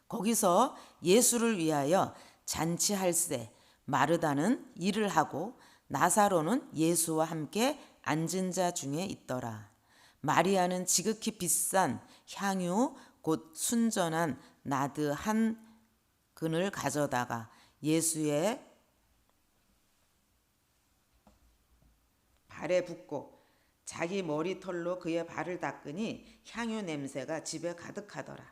거기서 예수를 위하여 잔치할세 마르다는 일을 하고 나사로는 예수와 함께 앉은 자 중에 있더라. 마리아는 지극히 비싼 향유 곧 순전한 나드 한 근을 가져다가 예수의 발에 붓고 자기 머리털로 그의 발을 닦으니 향유 냄새가 집에 가득하더라.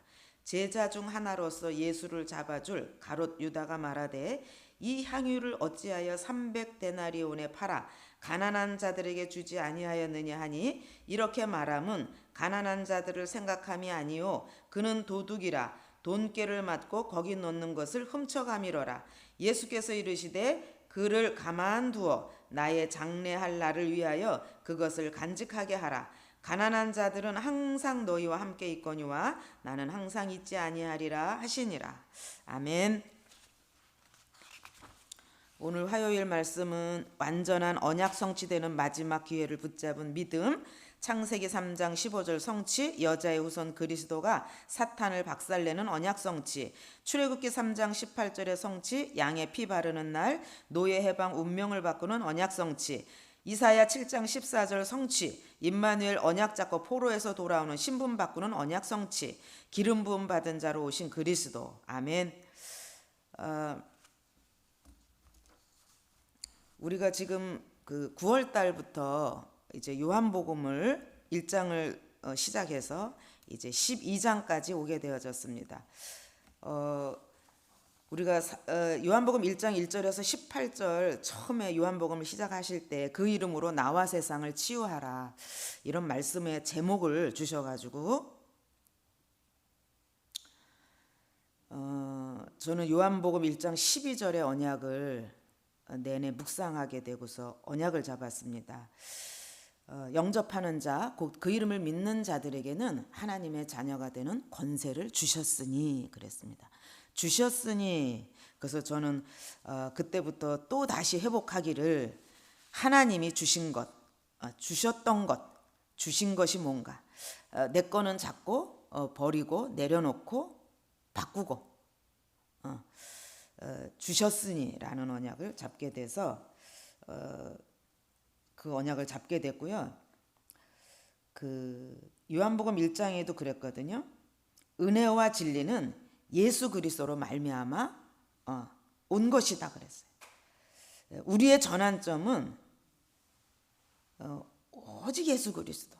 제자 중 하나로서 예수를 잡아줄 가롯 유다가 말하되 이 향유를 어찌하여 300데나리온에 팔아 가난한 자들에게 주지 아니하였느냐 하니 이렇게 말함은 가난한 자들을 생각함이 아니요 그는 도둑이라 돈꾀를 맞고 거기 놓는 것을 훔쳐가미러라. 예수께서 이르시되 그를 가만두어 나의 장례할 날을 위하여 그것을 간직하게 하라. 가난한 자들은 항상 너희와 함께 있거니와 나는 항상 있지 아니하리라 하시니라. 아멘. 오늘 화요일 말씀은 완전한 언약 성취되는 마지막 기회를 붙잡은 믿음, 창세기 3장 15절 성취, 여자의 후손 그리스도가 사탄을 박살내는 언약 성취, 출애굽기 3장 18절의 성취, 양의 피 바르는 날, 노예 해방 운명을 바꾸는 언약 성취, 이사야 7장 14절 성취, 임마누엘 언약 잡고 포로에서 돌아오는 신분 바꾸는 언약 성취, 기름 부음 받은 자로 오신 그리스도. 아멘. 우리가 지금 그 9월 달부터 이제 요한복음을 1장을 시작해서 이제 12장까지 오게 되어졌습니다. 우리가 요한복음 1장 1절에서 18절 처음에 요한복음을 시작하실 때 그 이름으로 나와 세상을 치유하라 이런 말씀의 제목을 주셔가지고 저는 요한복음 1장 12절의 언약을 내내 묵상하게 되고서 언약을 잡았습니다. 영접하는 자, 곧 그 이름을 믿는 자들에게는 하나님의 자녀가 되는 권세를 주셨으니 그랬습니다. 주셨으니. 그래서 저는 그때부터 또 다시 회복하기를 하나님이 주신 것, 주셨던 것, 주신 것이 뭔가 내 거는 잡고 버리고 내려놓고 바꾸고 주셨으니라는 언약을 잡게 돼서 그 언약을 잡게 됐고요. 그 요한복음 1장에도 그랬거든요. 은혜와 진리는 예수 그리스도로 말미암아 온 것이다 그랬어요. 우리의 전환점은 오직 예수 그리스도.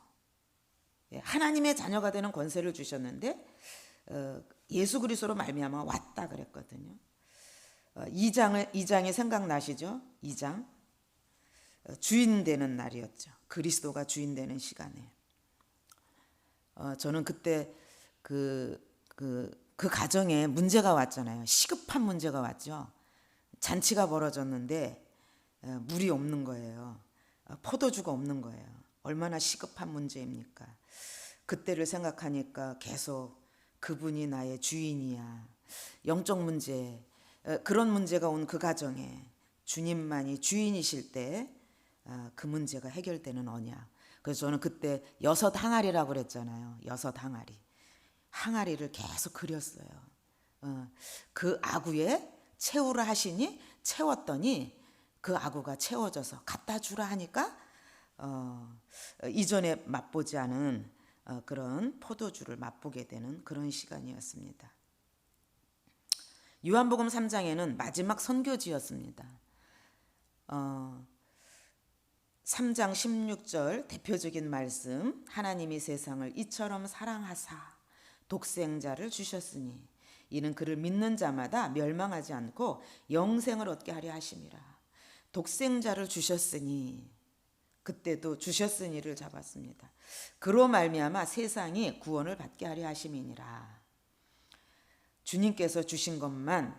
하나님의 자녀가 되는 권세를 주셨는데 예수 그리스도로 말미암아 왔다 그랬거든요. 2장이 생각나시죠? 2장 주인 되는 날이었죠. 그리스도가 주인 되는 시간에 저는 그때 그 가정에 문제가 왔잖아요. 시급한 문제가 왔죠. 잔치가 벌어졌는데 물이 없는 거예요. 포도주가 없는 거예요. 얼마나 시급한 문제입니까? 그때를 생각하니까 계속 그분이 나의 주인이야. 영적 문제, 그런 문제가 온 그 가정에 주님만이 주인이실 때 그 문제가 해결되는 언약. 그래서 저는 그때 6 항아리라고 그랬잖아요. 6 항아리. 항아리를 계속 그렸어요. 그 아구에 채우라 하시니 채웠더니 그 아구가 채워져서 갖다 주라 하니까 이전에 맛보지 않은 그런 포도주를 맛보게 되는 그런 시간이었습니다. 요한복음 3장에는 마지막 선교지였습니다. 3장 16절 대표적인 말씀, 하나님이 세상을 이처럼 사랑하사 독생자를 주셨으니 이는 그를 믿는 자마다 멸망하지 않고 영생을 얻게 하려 하심이라. 독생자를 주셨으니, 그때도 주셨으니를 잡았습니다. 그로 말미암아 세상이 구원을 받게 하려 하심이니라. 주님께서 주신 것만,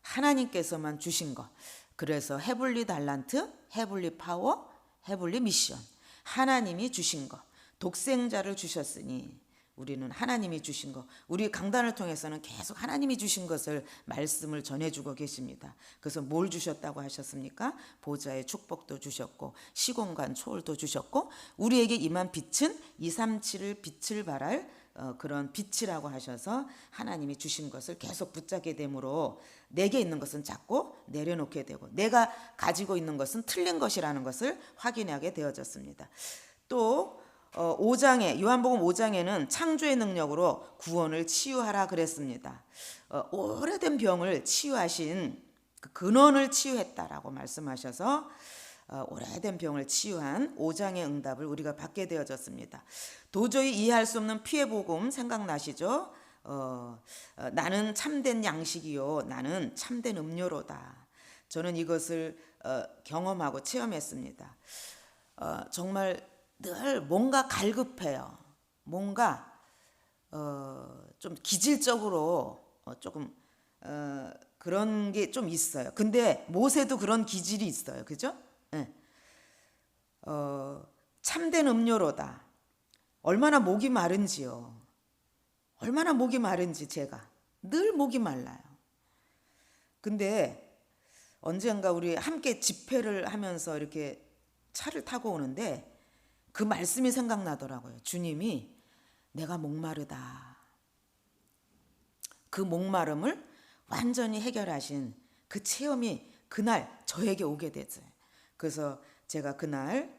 하나님께서만 주신 것. 그래서 헤블리 달란트, 헤블리 파워, 헤블리 미션. 하나님이 주신 것. 독생자를 주셨으니 우리는 하나님이 주신 것. 우리 강단을 통해서는 계속 하나님이 주신 것을 말씀을 전해주고 계십니다. 그래서 뭘 주셨다고 하셨습니까? 보좌의 축복도 주셨고 시공간 초월도 주셨고 우리에게 임한 빛은 237을 빛을 발할 그런 빛이라고 하셔서 하나님이 주신 것을 계속 붙잡게 되므로 내게 있는 것은 잡고 내려놓게 되고 내가 가지고 있는 것은 틀린 것이라는 것을 확인하게 되어졌습니다. 또 5장에 요한복음 5장에는 창조의 능력으로 구원을 치유하라 그랬습니다. 오래된 병을 치유하신 그 근원을 치유했다라고 말씀하셔서 오래된 병을 치유한 5장의 응답을 우리가 받게 되어졌습니다. 도저히 이해할 수 없는 피해 복음 생각나시죠? 나는 참된 양식이요 나는 참된 음료로다. 저는 이것을 경험하고 체험했습니다. 정말 늘 뭔가 갈급해요. 뭔가 좀 기질적으로 조금 그런 게 좀 있어요. 근데 모세도 그런 기질이 있어요. 그죠? 네. 참된 음료로다. 얼마나 목이 마른지요. 얼마나 목이 마른지 제가 늘 목이 말라요. 근데 언젠가 우리 함께 집회를 하면서 이렇게 차를 타고 오는데 그 말씀이 생각나더라고요. 주님이 내가 목마르다. 그 목마름을 완전히 해결하신 그 체험이 그날 저에게 오게 됐어요. 그래서 제가 그날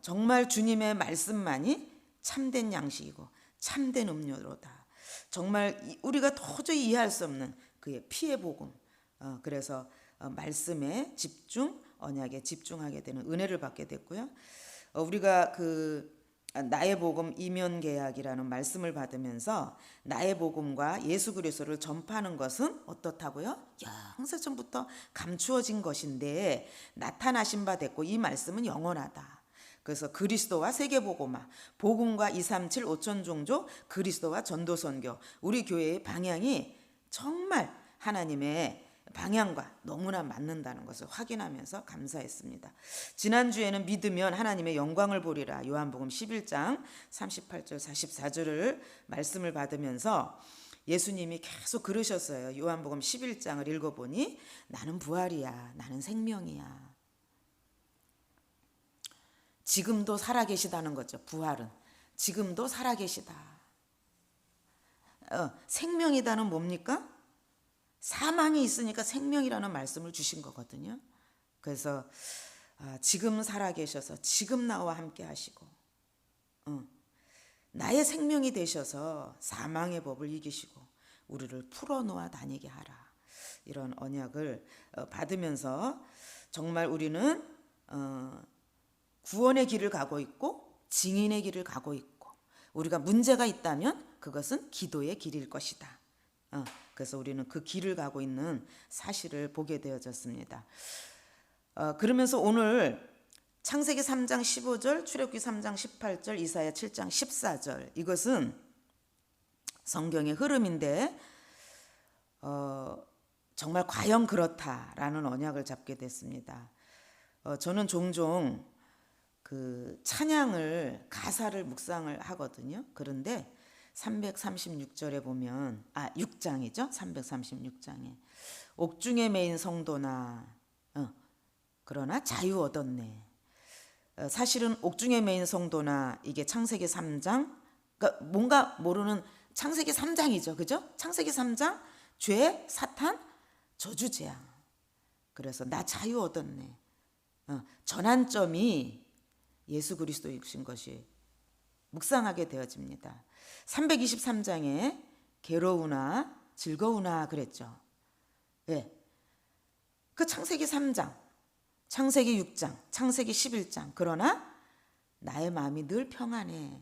정말 주님의 말씀만이 참된 양식이고 참된 음료로다. 정말 우리가 도저히 이해할 수 없는 그의 피의 복음. 그래서 말씀에 집중, 언약에 집중하게 되는 은혜를 받게 됐고요. 우리가 그 나의 복음 이면 계약이라는 말씀을 받으면서 나의 복음과 예수 그리스도를 전파하는 것은 어떻다고요? 영세전부터 감추어진 것인데 나타나신 바 됐고 이 말씀은 영원하다. 그래서 그리스도와 세계복음화, 복음과 237 5천종족, 그리스도와 전도선교, 우리 교회의 방향이 정말 하나님의 방향과 너무나 맞는다는 것을 확인하면서 감사했습니다. 지난주에는 믿으면 하나님의 영광을 보리라 요한복음 11장 38절 44절을 말씀을 받으면서 예수님이 계속 그러셨어요. 요한복음 11장을 읽어보니 나는 부활이야. 나는 생명이야. 지금도 살아계시다는 거죠. 부활은 지금도 살아계시다. 생명이다는 뭡니까? 사망이 있으니까 생명이라는 말씀을 주신 거거든요. 그래서 지금 살아계셔서 지금 나와 함께 하시고 나의 생명이 되셔서 사망의 법을 이기시고 우리를 풀어놓아 다니게 하라. 이런 언약을 받으면서 정말 우리는 구원의 길을 가고 있고 증인의 길을 가고 있고 우리가 문제가 있다면 그것은 기도의 길일 것이다. 그래서 우리는 그 길을 가고 있는 사실을 보게 되어졌습니다. 그러면서 오늘 창세기 3장 15절, 출애굽기 3장 18절, 이사야 7장 14절 이것은 성경의 흐름인데 정말 과연 그렇다라는 언약을 잡게 됐습니다. 저는 종종 그 찬양을 가사를 묵상을 하거든요. 그런데 336절에 보면 6장이죠. 336장에 옥중에 매인 성도나 그러나 자유 얻었네. 사실은 옥중에 매인 성도나 이게 창세기 3장 그러니까 뭔가 모르는 창세기 3장이죠. 그죠? 창세기 3장 죄, 사탄, 저주, 재앙. 그래서 나 자유 얻었네. 전환점이 예수 그리스도이신 것이 묵상하게 되어집니다. 323장에 괴로우나 즐거우나 그랬죠. 예. 그 창세기 3장, 창세기 6장, 창세기 11장. 그러나 나의 마음이 늘 평안해.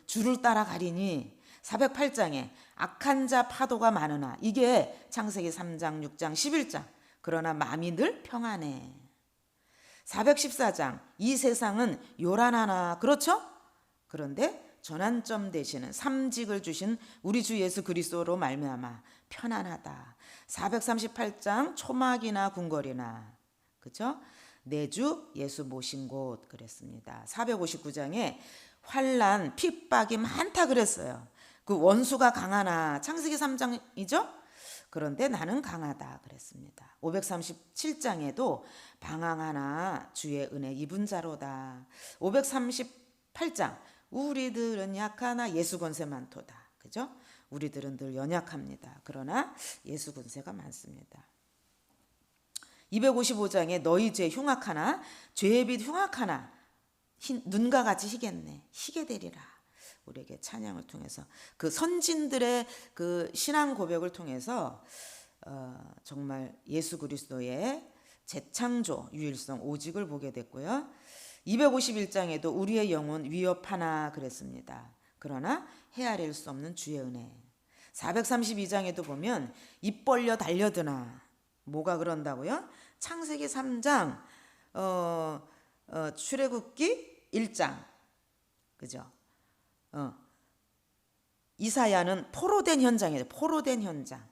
주를 따라가리니 408장에 악한 자 파도가 많으나 이게 창세기 3장, 6장, 11장. 그러나 마음이 늘 평안해. 414장 이 세상은 요란하나 그렇죠? 그런데 전환점 되시는 삼직을 주신 우리 주 예수 그리스도로 말미암아 편안하다. 438장 초막이나 궁궐이나 그렇죠? 내 주 예수 모신 곳 그랬습니다. 459장에 환난 핍박이 많다 그랬어요. 그 원수가 강하나 창세기 3장이죠? 그런데 나는 강하다 그랬습니다. 537장에도 방황하나 주의 은혜 입은 자로다. 538장 우리들은 약하나 예수 권세 많도다. 그죠? 우리들은 늘 연약합니다. 그러나 예수 권세가 많습니다. 255장에 너희 죄 흉악하나 죄의 빛 흉악하나 눈과 같이 희겠네. 희게 되리라. 우리에게 찬양을 통해서 그 선진들의 그 신앙 고백을 통해서 정말 예수 그리스도의 재창조 유일성 오직을 보게 됐고요. 251장에도 우리의 영혼 위협하나 그랬습니다. 그러나 헤아릴 수 없는 주의 은혜. 432장에도 보면 입 벌려 달려드나 뭐가 그런다고요? 창세기 3장 출애굽기 1장 그죠? 이사야는 포로된 현장이에요. 포로된 현장.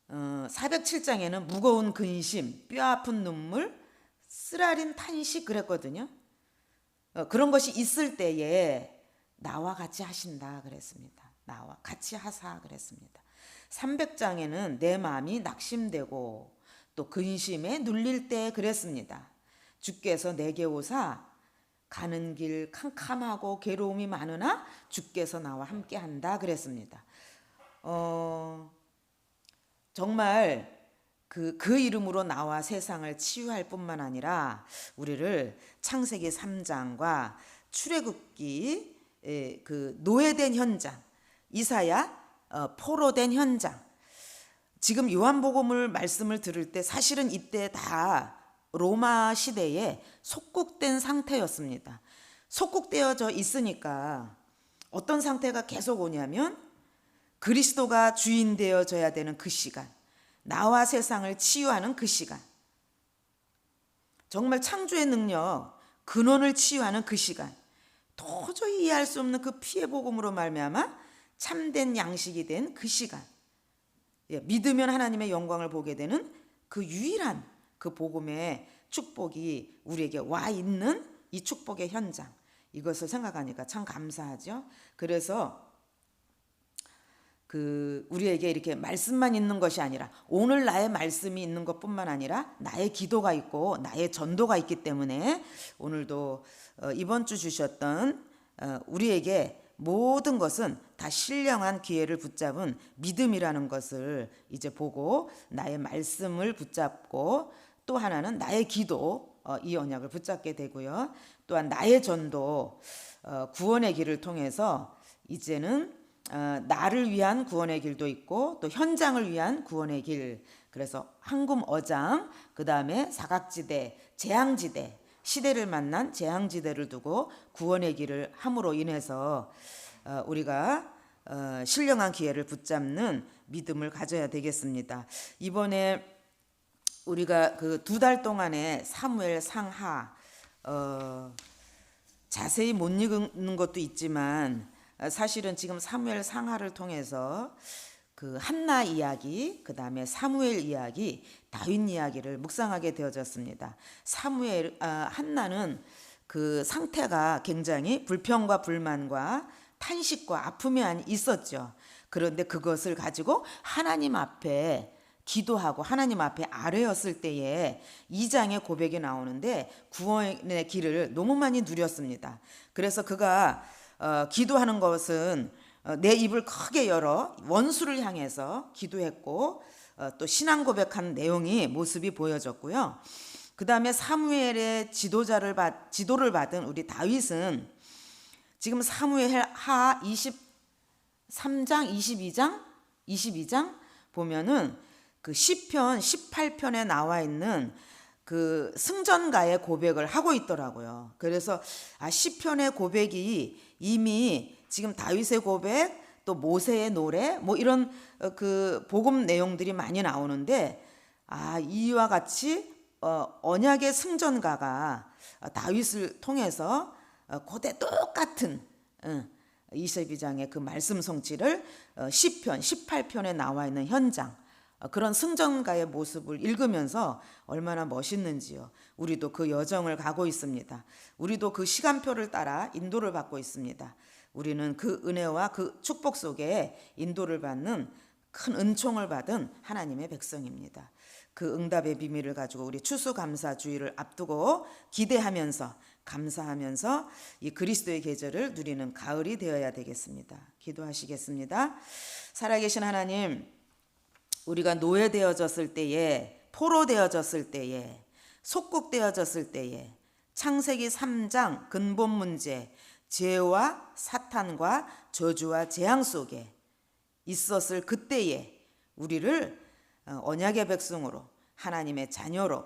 407장에는 무거운 근심, 뼈아픈 눈물, 쓰라린 탄식 그랬거든요. 그런 것이 있을 때에 나와 같이 하신다 그랬습니다. 나와 같이 하사 그랬습니다. 300장에는 내 마음이 낙심되고 또 근심에 눌릴 때 그랬습니다. 주께서 내게 오사 가는 길 캄캄하고 괴로움이 많으나 주께서 나와 함께 한다 그랬습니다. 정말 그 이름으로 나와 세상을 치유할 뿐만 아니라 우리를 창세기 3장과 출애굽기 그 노예된 현장, 이사야 포로된 현장. 지금 요한복음을 말씀을 들을 때 사실은 이때 다 로마 시대에 속국된 상태였습니다. 속국되어져 있으니까 어떤 상태가 계속 오냐면 그리스도가 주인 되어져야 되는 그 시간, 나와 세상을 치유하는 그 시간, 정말 창조의 능력, 근원을 치유하는 그 시간, 도저히 이해할 수 없는 그 피의 복음으로 말미암아 참된 양식이 된 그 시간, 믿으면 하나님의 영광을 보게 되는 그 유일한 그 복음의 축복이 우리에게 와 있는 이 축복의 현장, 이것을 생각하니까 참 감사하죠. 그래서 우리에게 이렇게 말씀만 있는 것이 아니라 오늘 나의 말씀이 있는 것뿐만 아니라 나의 기도가 있고 나의 전도가 있기 때문에 오늘도 이번 주 주셨던 우리에게 모든 것은 다 신령한 기회를 붙잡은 믿음이라는 것을 이제 보고 나의 말씀을 붙잡고 또 하나는 나의 기도, 이 언약을 붙잡게 되고요. 또한 나의 전도, 구원의 길을 통해서 이제는 나를 위한 구원의 길도 있고 또 현장을 위한 구원의 길. 그래서 황금 어장, 그 다음에 사각지대, 재앙지대, 시대를 만난 재앙지대를 두고 구원의 길을 함으로 인해서 우리가 신령한 기회를 붙잡는 믿음을 가져야 되겠습니다. 이번에 우리가 그 2달 동안의 사무엘 상하 자세히 못 읽는 것도 있지만 사실은 지금 사무엘 상하를 통해서 그 한나 이야기, 그 다음에 사무엘 이야기, 다윗 이야기를 묵상하게 되어졌습니다. 한나는 그 상태가 굉장히 불평과 불만과 탄식과 아픔이 있었죠. 그런데 그것을 가지고 하나님 앞에 기도하고 하나님 앞에 아뢰었을 때에 2장의 고백이 나오는데 구원의 길을 너무 많이 누렸습니다. 그래서 그가 기도하는 것은 내 입을 크게 열어 원수를 향해서 기도했고 또 신앙 고백한 내용이 모습이 보여졌고요. 그 다음에 사무엘의 지도를 받은 우리 다윗은 지금 사무엘 하 23장, 22장 보면은 그 시편 18편에 나와 있는 그 승전가의 고백을 하고 있더라고요. 그래서 시편의 고백이 이미 지금 다윗의 고백, 또 모세의 노래, 뭐 이런 그 복음 내용들이 많이 나오는데 이와 같이 언약의 승전가가 다윗을 통해서 고대 똑같은 22장의 그 말씀 성취를 시편 18편에 나와 있는 현장, 그런 승전가의 모습을 읽으면서 얼마나 멋있는지요. 우리도 그 여정을 가고 있습니다. 우리도 그 시간표를 따라 인도를 받고 있습니다. 우리는 그 은혜와 그 축복 속에 인도를 받는 큰 은총을 받은 하나님의 백성입니다. 그 응답의 비밀을 가지고 우리 추수감사주의를 앞두고 기대하면서 감사하면서 이 그리스도의 계절을 누리는 가을이 되어야 되겠습니다. 기도하시겠습니다. 살아계신 하나님, 우리가 노예되어졌을 때에, 포로되어졌을 때에, 속국되어졌을 때에 창세기 3장 근본 문제, 죄와 사탄과 저주와 재앙 속에 있었을 그때에 우리를 언약의 백성으로, 하나님의 자녀로,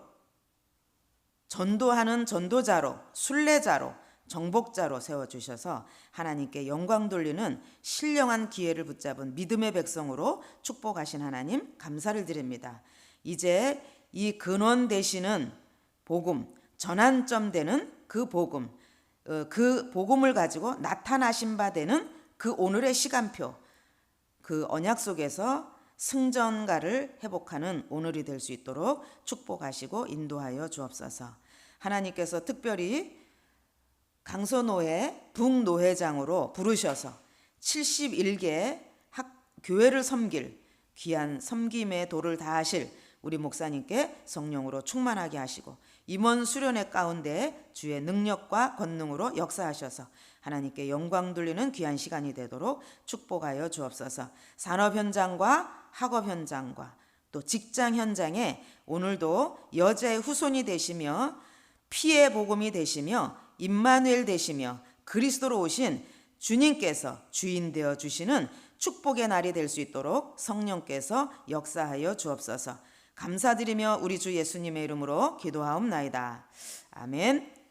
전도하는 전도자로, 순례자로, 정복자로 세워주셔서 하나님께 영광 돌리는 신령한 기회를 붙잡은 믿음의 백성으로 축복하신 하나님 감사를 드립니다. 이제 이 근원 되시는 복음, 전환점 되는 그 복음을 가지고 나타나신 바 되는 그 오늘의 시간표, 그 언약 속에서 승전가를 회복하는 오늘이 될 수 있도록 축복하시고 인도하여 주옵소서. 하나님께서 특별히 강서노회 북노회장으로 부르셔서 71개 교회를 섬길 귀한 섬김의 도를 다하실 우리 목사님께 성령으로 충만하게 하시고 임원 수련회 가운데 주의 능력과 권능으로 역사하셔서 하나님께 영광 돌리는 귀한 시간이 되도록 축복하여 주옵소서. 산업 현장과 학업 현장과 또 직장 현장에 오늘도 여자의 후손이 되시며 피의 복음이 되시며 임마누엘 되시며 그리스도로 오신 주님께서 주인 되어 주시는 축복의 날이 될 수 있도록 성령께서 역사하여 주옵소서. 감사드리며 우리 주 예수님의 이름으로 기도하옵나이다. 아멘.